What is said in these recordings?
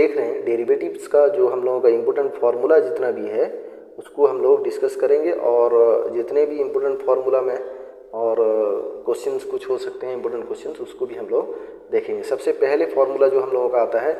देख रहे हैं डेरिवेटिव्स का जो हम लोगों का इम्पोर्टेंट फार्मूला जितना भी है उसको हम लोग डिस्कस करेंगे, और जितने भी इम्पोर्टेंट फार्मूला में और क्वेश्चंस कुछ हो सकते हैं इम्पोर्टेंट क्वेश्चंस, उसको भी हम लोग देखेंगे। सबसे पहले फार्मूला जो हम लोगों का आता है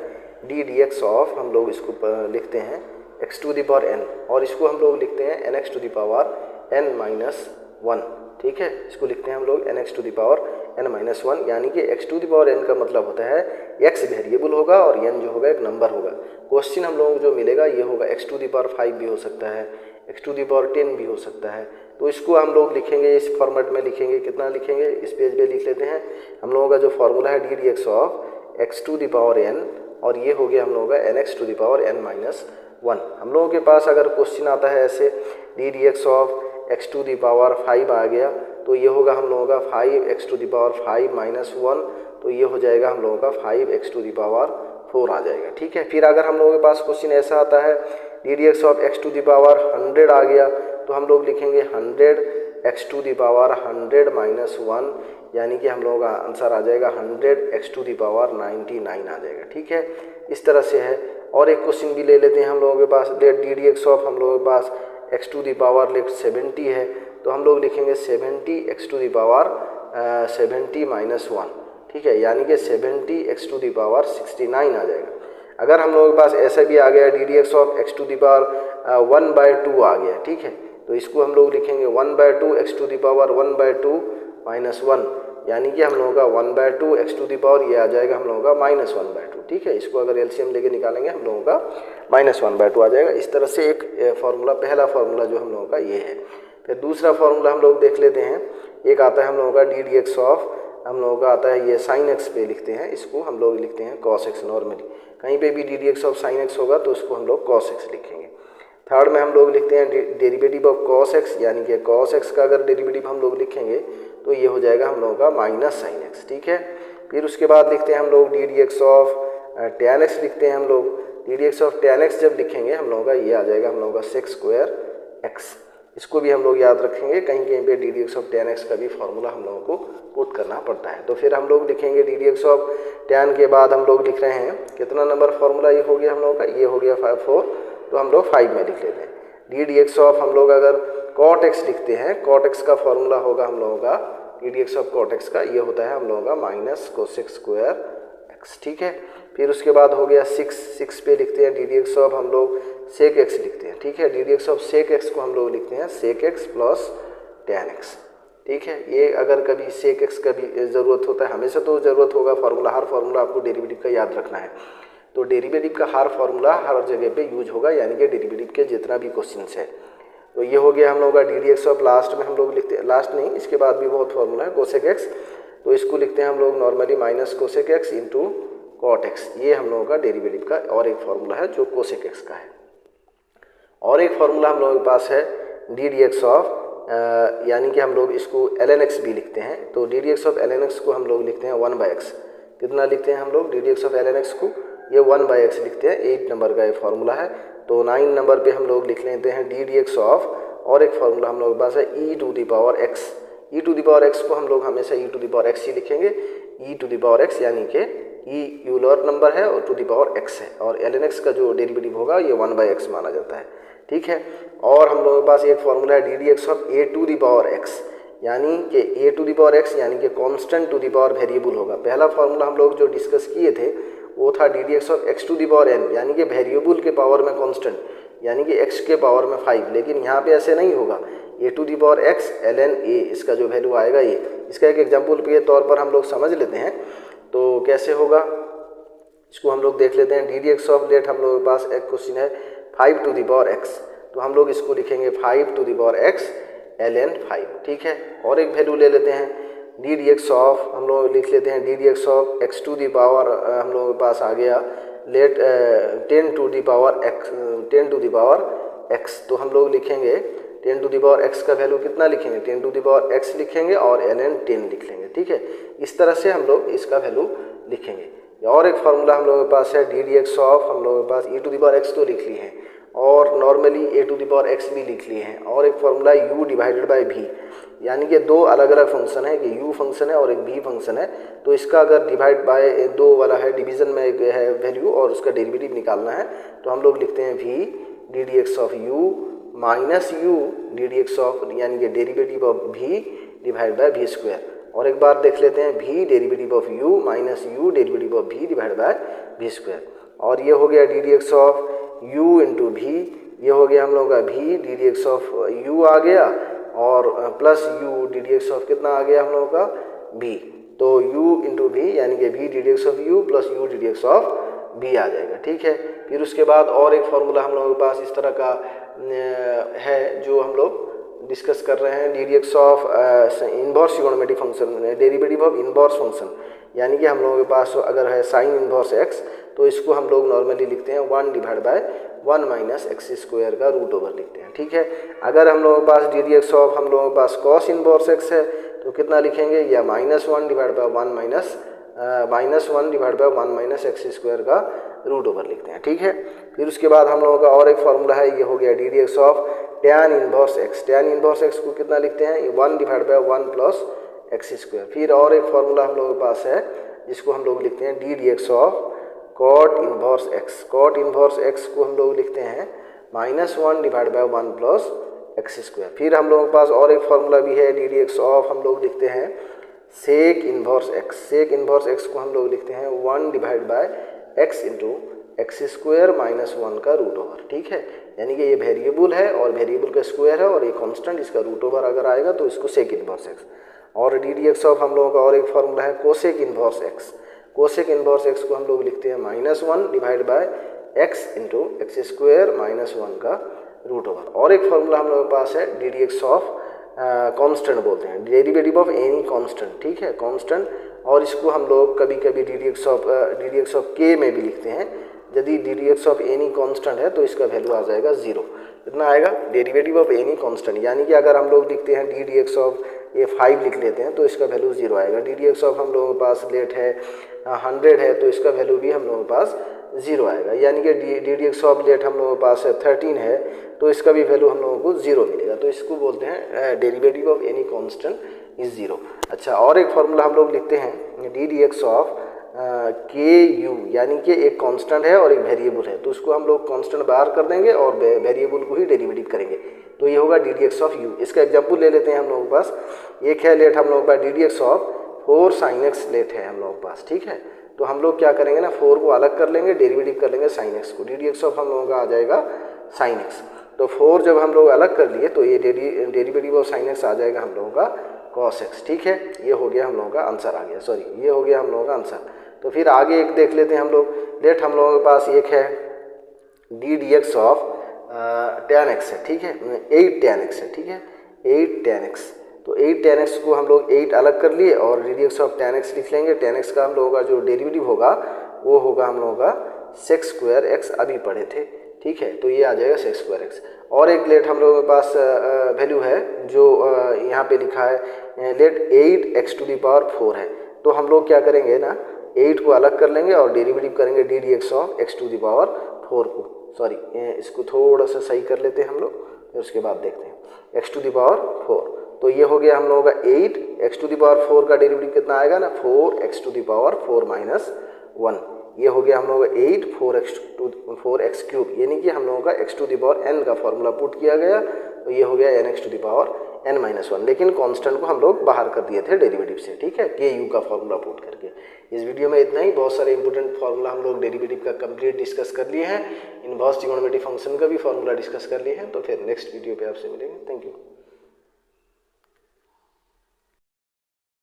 डी डी एक्स ऑफ, हम लोग इसको लिखते हैं x to the power n, और इसको हम लोग लिखते हैं n x to the power n minus one. ठीक है, इसको लिखते हैं हम लोग n x to the power n minus one, यानी कि x to the power n का मतलब होता है एक्स वेरिएबल होगा और एन जो होगा एक नंबर होगा। क्वेश्चन हम लोगों को जो मिलेगा ये होगा एक्स टू द पावर 5 भी हो सकता है, एक्स टू द पावर 10 भी हो सकता है। तो इसको हम लोग लिखेंगे इस फॉर्मेट में लिखेंगे। कितना लिखेंगे, इस पेज पे लिख लेते हैं। हम लोगों का जो फॉर्मूला है d D x of x to the power n, और ये हो गया हम लोगों का n x to the power n minus one. हम लोगों के पास अगर क्वेश्चन आता है ऐसे d D x of x to the power 5 आ गया, तो ये होगा हम लोगों का 5 x to the power 5 minus one, तो ये हो जाएगा हम लोगों का 5 एक्स टू द पावर 4 आ जाएगा। ठीक है, फिर अगर हम लोगों के पास क्वेश्चन ऐसा आता है d D x of x to the power 100 आ गया, तो हम लोग लिखेंगे 100 x to the power 100 minus one, यानी कि हम लोगों का आंसर आ जाएगा 100 एक्स टू द पावर 99 आ जाएगा। ठीक है, इस तरह से है। और एक क्वेश्चन भी ले लेते हैं हम लोगों के पास, डी डी एक्स ऑफ हम लोगों के पास X to the power let 70 है, तो हम लोग लिखेंगे 70 X to the power 70 minus one. ठीक है, यानी कि 70 एक्स टू द पावर 69 आ जाएगा। अगर हम लोगों के पास ऐसा भी आ गया d D x of x to the power 1/2 आ गया, ठीक है, तो इसको हम लोग लिखेंगे 1/2 x to the power 1/2 minus one, यानी कि हम लोगों का 1/2 एक्स टू द पावर ये आ जाएगा हम लोगों का माइनस 1/2। ठीक है, इसको अगर एलसीएम लेके निकालेंगे हम लोगों का माइनस 1/2 आ जाएगा। इस तरह से एक फार्मूला, पहला फार्मूला जो हम लोगों का ये है। फिर दूसरा फार्मूला हम लोग देख लेते हैं। एक आता है हम लोगों का डी डी एक्स ऑफ, हम लोगों का आता है ये साइन एक्स पे लिखते हैं, इसको हम लोग लिखते हैं कॉस एक्स। नॉर्मली कहीं पे भी D D x of sine x होगा तो उसको हम लोग कॉस एक्स लिखेंगे। थर्ड में हम लोग लिखते हैं डेरिवेटिव ऑफ कॉस एक्स, यानी कि कॉस एक्स का अगर डेरिवेटिव हम लोग लिखेंगे तो ये हो जाएगा हम लोगों का माइनस साइन एक्स। ठीक है, फिर उसके बाद लिखते हैं हम लोग d D x of tan x लिखते हैं हम लोग। D D x of tan x जब लिखेंगे हम लोगों का ये आ जाएगा हम लोगों का सेक स्क्वायर एक्स। इसको भी हम लोग याद रखेंगे, कहीं कहीं पे D D x of tan x का भी फॉर्मूला हम लोगों को पुट करना पड़ता है। तो फिर हम लोग लिखेंगे D D x of tan के बाद हम लोग लिख रहे हैं कितना नंबर फॉर्मूला ये हो गया हम लोगों का, ये हो गया 4, तो हम लोग 5 में लिख लेते हैं। डी डी एक्स ऑफ हम लोग अगर कॉट एक्स लिखते हैं, कॉट एक्स का फॉर्मूला होगा हम लोगों का d D x of cot x का, ये होता है हम लोगों का माइनस कोसेक स्क्वायर एक्स। ठीक है, फिर उसके बाद हो गया 6 पे लिखते हैं डी डी एक्स ऑफ हम लोग सेक एक्स लिखते हैं। ठीक है, d D x of sec x को हम लोग लिखते हैं sec x plus tan x. ठीक है, ये अगर कभी सेक एक्स का भी ज़रूरत होता है, हमेशा तो ज़रूरत होगा फार्मूला, हर फार्मूला आपको डेरिवेटिव का याद रखना है, तो डेरिवेटिव का हर फार्मूला हर जगह पे यूज होगा, यानी कि डेरिवेटिव के जितना भी क्वेश्चंस है। तो ये हो गया हम लोग का d D x of, last में हम लोग लिखते हैं, लास्ट नहीं इसके बाद भी बहुत फार्मूला है कोसेक एक्स, तो इसको लिखते हैं हम लोग normally minus cosec x into cot x. ये हम लोगों का डेरिवेटिव का और एक फार्मूला है जो कोसेक एक्स का है। और एक फार्मूला हम लोगों के पास है डी डी एक्स ऑफ, यानी कि हम लोग इसको एल एन एक्स भी लिखते हैं, तो d D x of l n x को हम लोग लिखते हैं 1/x। कितना लिखते हैं हम लोग d D x of l n x को, ये 1/x लिखते हैं। 8 नंबर का ये फार्मूला है। तो 9 नंबर पे हम लोग लिख लेते हैं डी डी एक्स ऑफ, और एक फार्मूला हम लोग के पास है E to the power X. E to the power X को हम लोग हमेशा E to the power X ही लिखेंगे, E to the power x, यानी कि ई यूलर नंबर है और टू द पावर एक्स है, और एल एन एक्स का जो डेरिवेटिव होगा ये 1/x माना जाता है। ठीक है, और हम लोगों के पास एक फार्मूला है d D x of a to the power x, यानी कि a to the power x यानी कि constant to the power variable होगा। पहला फार्मूला हम लोग जो डिस्कस किए थे वो था d D x of x to the power n, यानी कि वेरिएबल के पावर में कांस्टेंट, यानी कि एक्स के पावर में 5, लेकिन यहाँ पे ऐसे नहीं होगा। A to the power x L N A, इसका जो वैल्यू आएगा ये, इसका एक एग्जाम्पल के तौर पर हम लोग समझ लेते हैं। तो कैसे होगा इसको हम लोग देख लेते हैं। D D x of let हम लोगों के पास एक क्वेश्चन है 5 टू द पावर एक्स, तो हम लोग इसको लिखेंगे 5 to the power x L n 5। ठीक है, और एक वैल्यू ले लेते हैं डी डी एक्स ऑफ, हम लोग लिख लेते हैं d D x of x to the power, हम लोगों के पास आ गया let 10 to the power x, 10 to the power x, तो हम लोग लिखेंगे 10 टू द पावर एक्स का वैल्यू कितना लिखेंगे, 10 टू द पावर एक्स लिखेंगे और एल एन 10 लिख लेंगे। ठीक है, इस तरह से हम लोग इसका वैल्यू लिखेंगे। और एक फार्मूला हम लोगों के पास है डी डी एक्स ऑफ, हम लोगों के पास e to the power x तो लिख ली है और normally a to the power x भी लिख लिए हैं, और एक formula u divided by v। यानी कि दो अलग अलग फंक्शन है, कि u फंक्शन है और एक v फंक्शन है। तो इसका अगर डिवाइड बाय 2 वाला है, डिवीजन में एक है वैल्यू और उसका डेरिवेटिव निकालना है, तो हम लोग लिखते हैं v D D x of u minus u D D x of, यानी कि derivative of v divide by v square. और एक बार देख लेते हैं v derivative of u minus u derivative of v divide by v square. और ये हो गया d D x of u into v, ये हो गया हम लोगों का v D D x of u आ गया और plus u D D x of कितना आ गया हम लोगों का v। तो u इंटू v यानी कि v D D x of u plus u D D x of v आ जाएगा। ठीक है, फिर उसके बाद और एक फार्मूला हम लोगों के पास इस तरह का है जो हम लोग डिस्कस कर रहे हैं, d D x of inverse trigonometric function, derivative of inverse function, यानी कि हम लोगों के पास अगर है साइन इनवर्स x, तो इसको हम लोग नॉर्मली लिखते हैं 1 divide by 1 minus x square का रूट ओवर लिखते हैं। ठीक है, अगर हम लोगों के पास डी डी एक्स ऑफ हम लोगों के पास कॉस इनवर्स x है तो कितना लिखेंगे, या -1 divide by 1 -1 divide by 1 minus x square का रूट ओवर लिखते हैं। ठीक है, फिर उसके बाद हम लोगों का और एक फार्मूला है, ये हो गया d D x of tan inverse x। Tan inverse x को कितना लिखते हैं, 1 divide by 1 plus x square. फिर और एक फार्मूला हम लोगों के पास है जिसको हम लोग लिखते हैं d D x of cot inverse x। Cot inverse x को हम लोग लिखते हैं -1 divide by 1 plus x square. फिर हम लोगों के पास और एक फार्मूला भी है, डी डी एक्स ऑफ हम लोग लिखते हैं sec inverse x। Sec inverse x को हम लोग लिखते हैं 1 divide by x into x square minus 1 का रूट ओवर। ठीक है, यानी कि ये वेरिएबल है और वेरिएबल का स्क्वायर है और ये कांस्टेंट, इसका रूट ओवर अगर आएगा तो इसको सेक इनवर्स x। और डी डी एक्स ऑफ हम लोगों का और एक फार्मूला है cosec inverse x। Cosec inverse x को हम लोग लिखते हैं -1 divide by x into x square minus 1 का रूट ओवर। और एक फार्मूला हम लोगों के पास है d D x of constant बोलते हैं, डेरिवेटिव ऑफ एनी कांस्टेंट। ठीक है, कांस्टेंट, और इसको हम लोग कभी कभी D D x of k में भी लिखते हैं। यदि D D x of any constant है तो इसका वैल्यू आ जाएगा 0। कितना आएगा, डेरिवेटिव ऑफ एनी कांस्टेंट, यानी कि अगर हम लोग लिखते हैं डी डी एक्स ऑफ ये 5 लिख लेते हैं तो इसका वैल्यू 0 आएगा। डी डी एक्स ऑफ हम लोगों के पास लेट है 100 है तो इसका वैल्यू भी हम लोगों के पास 0 आएगा। यानी कि d D x of let हम लोगों के पास 13 है तो इसका भी वैल्यू हम लोगों को 0 मिलेगा। तो इसको बोलते हैं derivative of any constant is 0। अच्छा, और एक फार्मूला हम लोग लिखते हैं डी डी एक्स ऑफ के यू, यानी कि एक कांस्टेंट है और एक वेरिएबल है, तो उसको हम लोग कांस्टेंट बाहर कर देंगे और वेरिएबल को ही डेरिवेटिव करेंगे, तो ये होगा D D x of you. इसका एग्जाम्पल ले लेते हैं हम लोगों के पास, एक है लेट हम लोगों के पास D D x of 4 sine X let है हम लोगों के पास। ठीक है, तो हम लोग क्या करेंगे ना, 4 को अलग कर लेंगे, डेरिवेटिव कर लेंगे साइन एक्स को, डी डी एक्स ऑफ हम लोगों का आ जाएगा साइन एक्स। तो 4 जब हम लोग अलग कर लिए तो ये डेरिवेटिव ऑफ साइन एक्स आ जाएगा हम लोगों का कॉस एक्स। ठीक है, ये हो गया हम लोगों का आंसर आ गया, सॉरी ये हो गया हम लोगों का आंसर। तो फिर आगे एक देख लेते हैं हम लोग, लेट हम लोगों के पास एक है d D x of tan x है। ठीक है, 8 tan x है। ठीक है, 8 tan x, तो 8 tan x को हम लोग 8 अलग कर लिए और D D x of tan x लिख लेंगे। tan x का हम लोगों का जो डेरिवेटिव होगा वो होगा हम लोगों का सेक स्क्वायर एक्स, अभी पढ़े थे। ठीक है, तो ये आ जाएगा सेक स्क्वायर एक्स। और एक लेट हम लोगों के पास वैल्यू है जो यहाँ पे लिखा है late 8x to the power 4 है, तो हम लोग क्या करेंगे ना, 8 को अलग कर लेंगे और डेरिवेटिव करेंगे d D x of x to the power 4 को, सॉरी इसको थोड़ा सा सही कर लेते हैं हम लोग, फिर उसके बाद देखते हैं x टू दी पावर 4। तो ये हो गया हम लोगों का 8x टू दी पावर 4 का डेरिवेटिव कितना आएगा ना, 4x to the power 4 minus 1। ये हो गया हम लोगों का 8 4x क्यूब, यानी कि हम लोगों का x to the power n का फॉर्मूला पुट किया गया, तो ये हो गया nx to the power n minus 1। लेकिन कांस्टेंट को हम लोग बाहर कर दिए थे डेरिवेटिव से। ठीक है, के यू का फॉर्मूला पुट करके। इस वीडियो में इतना ही, बहुत सारे इंपॉर्टेंट फार्मूला हम लोग डेरिवेटिव का कंप्लीट डिस्कस कर लिए हैं, इनवर्स ट्रिगोनोमेट्रिक फंक्शन का भी फार्मूला डिस्कस कर लिए हैं। तो फिर नेक्स्ट वीडियो पे आपसे मिलेंगे। Thank you.